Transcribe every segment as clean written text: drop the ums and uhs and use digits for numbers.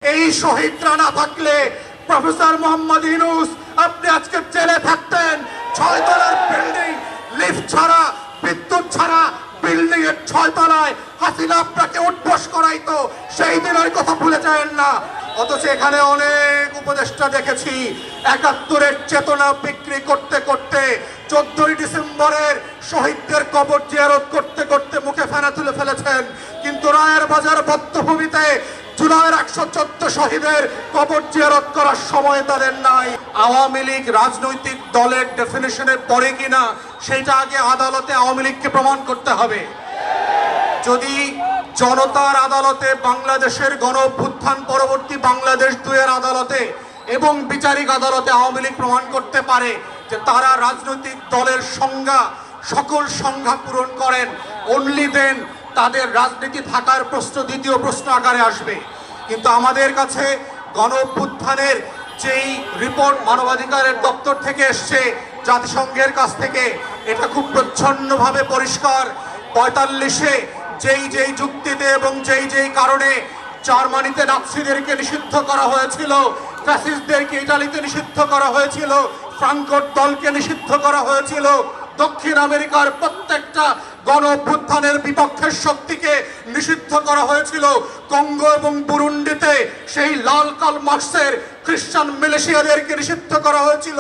এই শহীদরা না থাকলে প্রফেসর মোহাম্মদ ইউনূস আপনি আজকে জেলে থাকতেন। 6 তলার বিল্ডিং, লিফট ছাড়া, বিদ্যুৎ ছাড়া বিল্ডিং এর 6 তলায় হাসিনা আপনাকে উঠবস করাইতো। সেই দিনের কথা ভুলে যাবেন না। অথচ এখানে অনেক উপদেষ্টা দেখেছি ৭১-এর চেতনা বিক্রি করতে করতে 14ই ডিসেম্বরের শহীদদের কবর জিয়ারত করতে করতে মুখে ফেনা তুলে ফেলেছেন। কিন্তু রায়ের বাজার বধ্যভূমিতে জুলাইয়ের 114 শহীদের কবর জিয়ারত করার সময় তাদের নাই। আওয়ামী লীগ রাজনৈতিক দলের ডেফিনেশনে পড়ে কিনা সেটা আগে আদালতে আওয়ামী লীগকে প্রমাণ করতে হবে। যদি জনতার আদালতে, বাংলাদেশের গণ অভ্যুত্থান পরবর্তী বাংলাদেশ 2-এর আদালতে এবং বিচারিক আদালতে আওয়ামী লীগ প্রমাণ করতে পারে যে তারা রাজনৈতিক দলের সংজ্ঞা, সকল সংজ্ঞা পূরণ করেন, অনলি দেন তাদের রাজনীতি থাকার প্রশ্ন দ্বিতীয় প্রশ্ন আকারে আসবে। কিন্তু আমাদের কাছে গণ অভ্যুত্থানের যেই রিপোর্ট মানবাধিকারের দপ্তর থেকে এসছে, জাতিসংঘের কাছ থেকে, এটা খুব প্রচ্ছন্নভাবে পরিষ্কার। 45-এ যেই যুক্তিতে এবং যেই কারণে জার্মানিতে নাৎসিদেরকে নিষিদ্ধ করা হয়েছিল, ফ্যাসিস্টদেরকে ইটালিতে নিষিদ্ধ করা হয়েছিল, ফ্রাঙ্কোর দলকে নিষিদ্ধ করা হয়েছিল, দক্ষিণ আমেরিকার প্রত্যেকটা গণ অভ্যুত্থানের বিপক্ষের শক্তিকে নিষিদ্ধ করা হয়েছিল। কঙ্গো এবং বুরুন্ডিতে সেই লাল কাল মার্চের খ্রিস্টান মিলিশিয়াদেরকে নিষিদ্ধ করা হয়েছিল।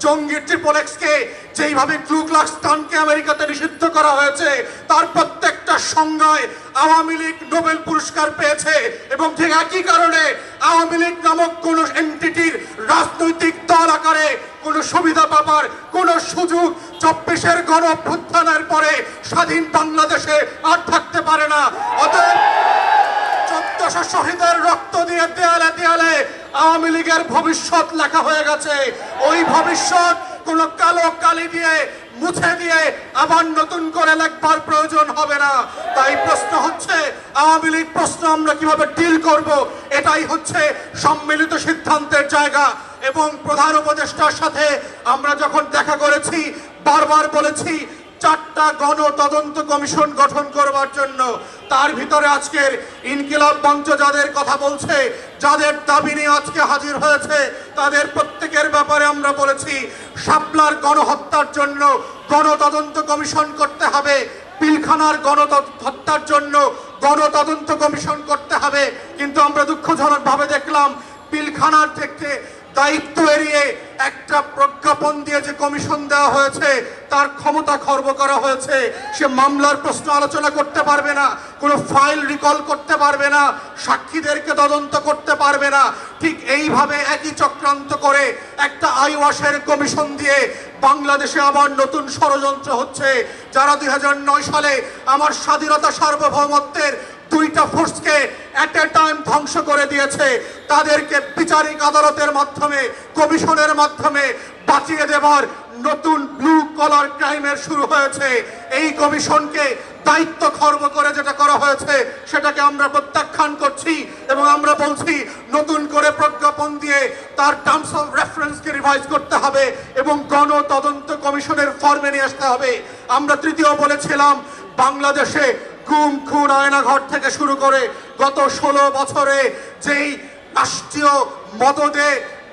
জঙ্গি ট্রিপল এক্সকে যেইভাবে ক্লু ক্লাক্স ক্লানকে আমেরিকাতে নিষিদ্ধ করা হয়েছে, তার প্রত্যেকটা সংজ্ঞায় আওয়ামী লীগ নোবেল পুরস্কার পেয়েছে। এবং ঠিক একই কারণে আওয়ামী লীগ নামক কোন এন্টিটির রাজনৈতিক দল আকারে কোন সুবিধা পাবার কোন সুযোগ 24-এর গণ অভ্যুত্থানের পরে স্বাধীন বাংলাদেশে আর থাকতে পারে না। অতএব 1400 শহীদের রক্ত দিয়ে দেয়ালে দেয়ালে আওয়ামী লীগের ভবিষ্যৎ লেখা হয়ে গেছে। ওই ভবিষ্যৎ কোন কালো কালি দিয়ে মুছে দিয়ে আবার নতুন করে লেখবার প্রয়োজন হবে না। তাই প্রশ্ন হচ্ছে আওয়ামী লীগ প্রশ্ন আমরা কিভাবে ডিল করব, এটাই হচ্ছে সম্মিলিত সিদ্ধান্তের জায়গা। এবং প্রধান উপদেষ্টার সাথে আমরা যখন দেখা করেছি, বারবার বলেছি 4টা গণ তদন্ত কমিশন গঠন করবার জন্য। তার ভিতরে আজকের ইনকিলাব মঞ্চ যাদের কথা বলছে, যাদের দাবি নিয়ে আজকে হাজির হয়েছে, তাদের প্রত্যেকের ব্যাপারে আমরা বলেছি শাপলার গণহত্যার জন্য গণতদন্ত কমিশন করতে হবে, পিলখানার গণহত্যার জন্য গণতদন্ত কমিশন করতে হবে। কিন্তু আমরা দুঃখজনকভাবে দেখলাম পিলখানার থেকে দায়িত্ব এড়িয়ে একটা প্রজ্ঞাপন দিয়ে যে কমিশন দেওয়া হয়েছে তার ক্ষমতা খর্ব করা হয়েছে। সে মামলার প্রশ্ন আলোচনা করতে পারবে না, কোনো ফাইল রিকল করতে পারবে না, সাক্ষীদেরকে তদন্ত করতে পারবে না। ঠিক এইভাবে একই চক্রান্ত করে একটা আইওয়াশের কমিশন দিয়ে বাংলাদেশে আবার নতুন ষড়যন্ত্র হচ্ছে। যারা 2009 সালে আমার স্বাধীনতা সার্বভৌমত্বের 2টা ফোর্সকে এট এ টাইম ধ্বংস করে দিয়েছে, তাদেরকে বিচারিক আদালতের মাধ্যমে, কমিশনের মাধ্যমে বাঁচিয়ে দেবার নতুন ব্লু কলার ক্রাইমের শুরু হয়েছে। এই কমিশনকে দায়িত্ব খর্ব করে যেটা করা হয়েছে সেটাকে আমরা প্রত্যাখ্যান করছি এবং আমরা বলছি নতুন করে প্রজ্ঞাপন দিয়ে তার টার্মস অফ রেফারেন্সকে রিভাইজ করতে হবে এবং গণ তদন্ত কমিশনের ফর্মে নিয়ে আসতে হবে। আমরা তৃতীয় বলেছিলাম বাংলাদেশে গুম, খুন, আয়নাঘর থেকে শুরু করে গত 16 বছরে যেই রাষ্ট্রীয় মদদে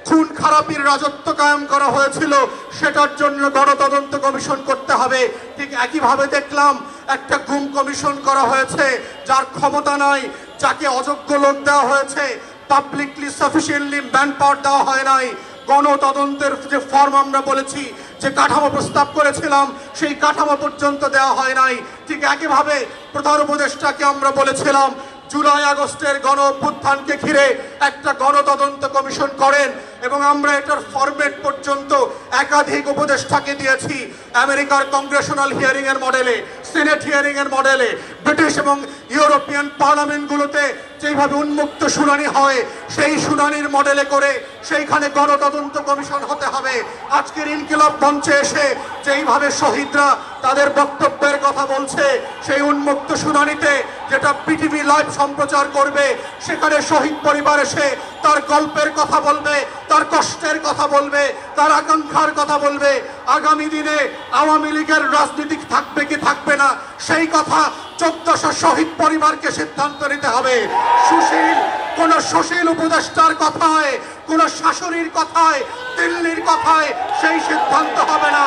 খুন খারাপির রাজত্ব কায়েম করা হয়েছিল সেটার জন্য গণতদন্ত কমিশন করতে হবে। ঠিক একইভাবে দেখলাম একটা গুম কমিশন করা হয়েছে যার ক্ষমতা নাই, যাকে অযোগ্য লোক দেওয়া হয়েছে, পাবলিকলি সাফিসিয়েন্টলি ম্যান পাওয়ার দেওয়া হয় নাই। গণতদন্তের যে ফর্ম আমরা বলেছি, যে কাঠামো প্রস্তাব করেছিলাম, সেই কাঠামো পর্যন্ত দেওয়া হয় নাই। ঠিক একইভাবে প্রধান উপদেষ্টাকে আমরা বলেছিলাম জুলাই আগস্টের গণ অভ্যুত্থানকে ঘিরে একটা গণতদন্ত কমিশন করেন এবং আমরা এটার ফরম্যাট পর্যন্ত একাধিক উপদেষ্টাকে দিয়েছি। আমেরিকার কংগ্রেশনাল হিয়ারিং এর মডেলে, সিনেট হিয়ারিং এর মডেলে, ব্রিটিশ এবং ইউরোপিয়ান পার্লামেন্টগুলোতে যেইভাবে উন্মুক্ত শুনানি হয় সেই শুনানির মডেলে করে সেইখানে গণতদন্ত কমিশন হতে হবে। আজকের ইনকিলাব মঞ্চে এসে যেইভাবে শহীদরা তাদের বক্তব্যের কথা বলছে, সেই উন্মুক্ত শুনানিতে যেটা পিটিভি লাইভ সম্প্রচার করবে, সেখানে শহীদ পরিবার এসে তার গল্পের কথা বলবে, তার কষ্টের কথা বলবে, তার আকাঙ্ক্ষার কথা বলবে। আগামী দিনে আওয়ামী লীগের রাজনীতি থাকবে কি থাকবে না সেই কথা 1400 শহীদ পরিবারকে সিদ্ধান্ত নিতে হবে। সুশীল কোন সুশীল উপদেষ্টার কথায়, কোন শাশুড়ির কথায়, দিল্লির কথায় সেই সিদ্ধান্ত হবে না।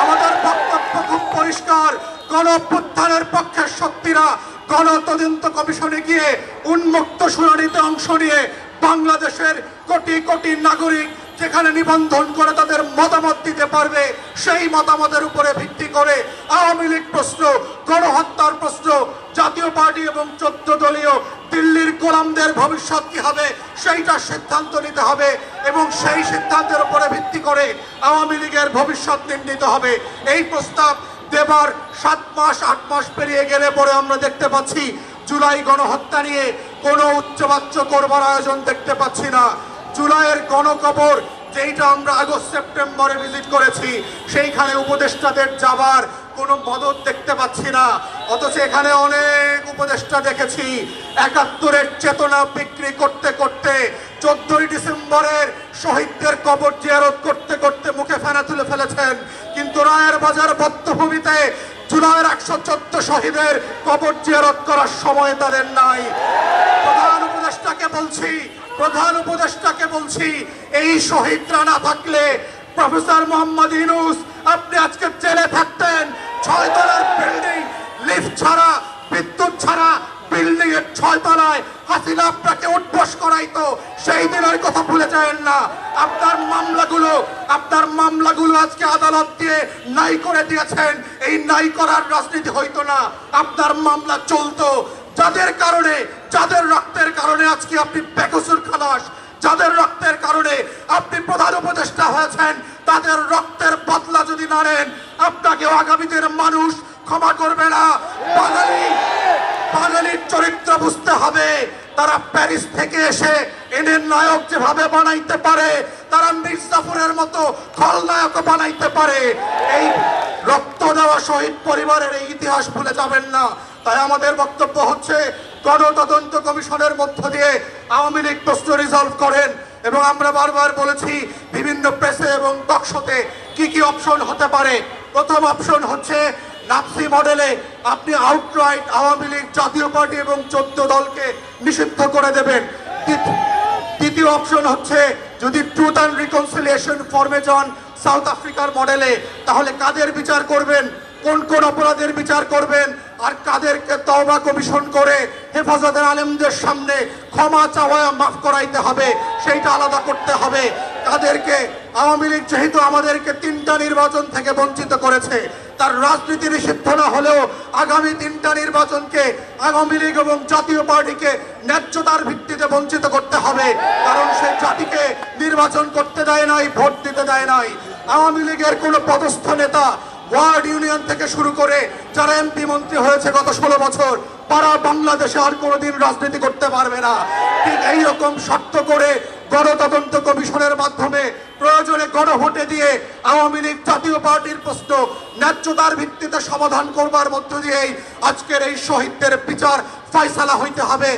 আমাদের বক্তব্য খুব পরিষ্কার, গণ অভ্যুত্থানের পক্ষের শক্তিরা গণ তদন্ত কমিশনে গিয়ে উন্মুক্ত শুনানিতে অংশ নিয়ে বাংলাদেশের কোটি কোটি নাগরিক যেখানে নিবন্ধন করে তাদের মতামত দিতে পারবে, সেই মতামতের উপরে ভিত্তি করে আওয়ামী লীগ প্রশ্ন, গণহত্যার প্রশ্ন, জাতীয় পার্টি এবং 14 দলীয় দিল্লির গোলামদের ভবিষ্যৎ কি হবে সেইটা সিদ্ধান্ত নিতে হবে এবং সেই সিদ্ধান্তের উপরে ভিত্তি করে আওয়ামী লীগের ভবিষ্যৎ নির্ণীত হবে। এই প্রস্তাব দেবার 7 মাস 8 মাস পেরিয়ে গেলে পরে আমরা দেখতে পাচ্ছি জুলাই গণহত্যা নিয়ে কোনো উচ্চবাচ্য করবার আয়োজন দেখতে পাচ্ছি না। জুলাইয়ের গণকবর যেইটা আমরা আগস্ট সেপ্টেম্বরে ভিজিট করেছি, সেইখানে উপদেষ্টাদের যাবার কোনো মদত দেখতে পাচ্ছি না। অথচ এখানে অনেক উপদেষ্টা দেখেছি 71-এর চেতনা বিক্রি করতে করতে 14ই ডিসেম্বরের শহীদদের কবর জিয়ারত করতে করতে মুখে ফেনা তুলে ফেলেছেন, কিন্তু রায়ের বাজার বধ্যভূমিতে জুলাইয়ের 114 শহীদের কবর জিয়ারত করার সময় তাদের নাই। প্রধান উপদেষ্টাকে বলছি এই শহীদরা না থাকলে প্রফেসর মোহাম্মদ ইউনূস আপনি আজকে জেলে থাকতেন। 6 তলার বিল্ডিং, লিফট ছাড়া, বিদ্যুৎ ছাড়া বিল্ডিং এর 6 তলায় হাসিনা আপনাকে উঠবস করাইতো, সেই দিনের কথা ভুলে যাবেন না। আপনার মামলাগুলো আজকে আদালত দিয়ে নাই করে দিয়েছেন, এই নাই করার রাজনীতি হইতো না, আপনার মামলা চলতো। যাদের রক্তের কারণে আজকে আপনি বেকসুর খালাস, যাদের রক্তের কারণে আপনি প্রধান উপদেষ্টা হয়েছেন, তাদের রক্তের বদলা যদি না নেন আপনাকে আগামীদের মানুষ ক্ষমা করবে না। বাঙালির চরিত্র বুঝতে হবে। তারা প্যারিস থেকে এসে এদের নায়ক যেভাবে বানাইতে পারে, তারা মির্জাফরের মতো খলনায়ক বানাইতে পারে। এই রক্ত দেওয়া শহীদ পরিবারের এই ইতিহাস ভুলে যাবেন না। তাই আমাদের বক্তব্য হচ্ছে গণতদন্ত কমিশনের মধ্য দিয়ে আওয়ামী লীগ প্রশ্ন রিজলভ করেন। এবং আমরা বারবার বলেছি বিভিন্ন প্রেসে এবং টকশোতে কি কি অপশন হতে পারে। প্রথম অপশন হচ্ছে নাৎসি মডেলে আপনি আউটরাইট আওয়ামী লীগ, জাতীয় পার্টি এবং 14 দলকে নিষিদ্ধ করে দেবেন। দ্বিতীয় অপশন হচ্ছে যদি ট্রুথ অ্যান্ড রিকনসিলিয়েশন ফর্মে যান সাউথ আফ্রিকার মডেলে, তাহলে কাদের বিচার করবেন, কোন কোন অপরাধের বিচার করবেন, আর কাদেরকে তওবা কমিশন করে হেফাজতের আলেমদের সামনে ক্ষমা চাওয়া মাফ করাইতে হবে সেইটা আলাদা করতে হবে। কাদেরকে আওয়ামী লীগ যেহেতু আমাদেরকে 3টা নির্বাচন থেকে বঞ্চিত করেছে, তার রাজনীতি নিষিদ্ধ না হলেও আগামী 3টা নির্বাচনকে আওয়ামী লীগ এবং জাতীয় পার্টিকে ন্যায্যতার ভিত্তিতে বঞ্চিত করতে হবে। কারণ সে জাতিকে নির্বাচন করতে দেয় নাই, ভোট দিতে দেয় নাই। আওয়ামী লীগের কোনো পদস্থ নেতা ওয়ার্ড ইউনিয়ন থেকে শুরু করে যারা এমপি মন্ত্রী হয়েছে গত 16 বছর, তারা বাংলাদেশে আর কোনোদিন রাজনীতি করতে পারবে না। ঠিক এইরকম শর্ত করে গণতদন্ত কমিশনের মাধ্যমে প্রয়োজনে গণভোটে দিয়ে আওয়ামী লীগ, জাতীয় পার্টির প্রশ্ন ন্যায্যতার ভিত্তিতে সমাধান করবার মধ্য দিয়েই আজকের এই শহীদদের বিচার ফয়সালা হইতে হবে।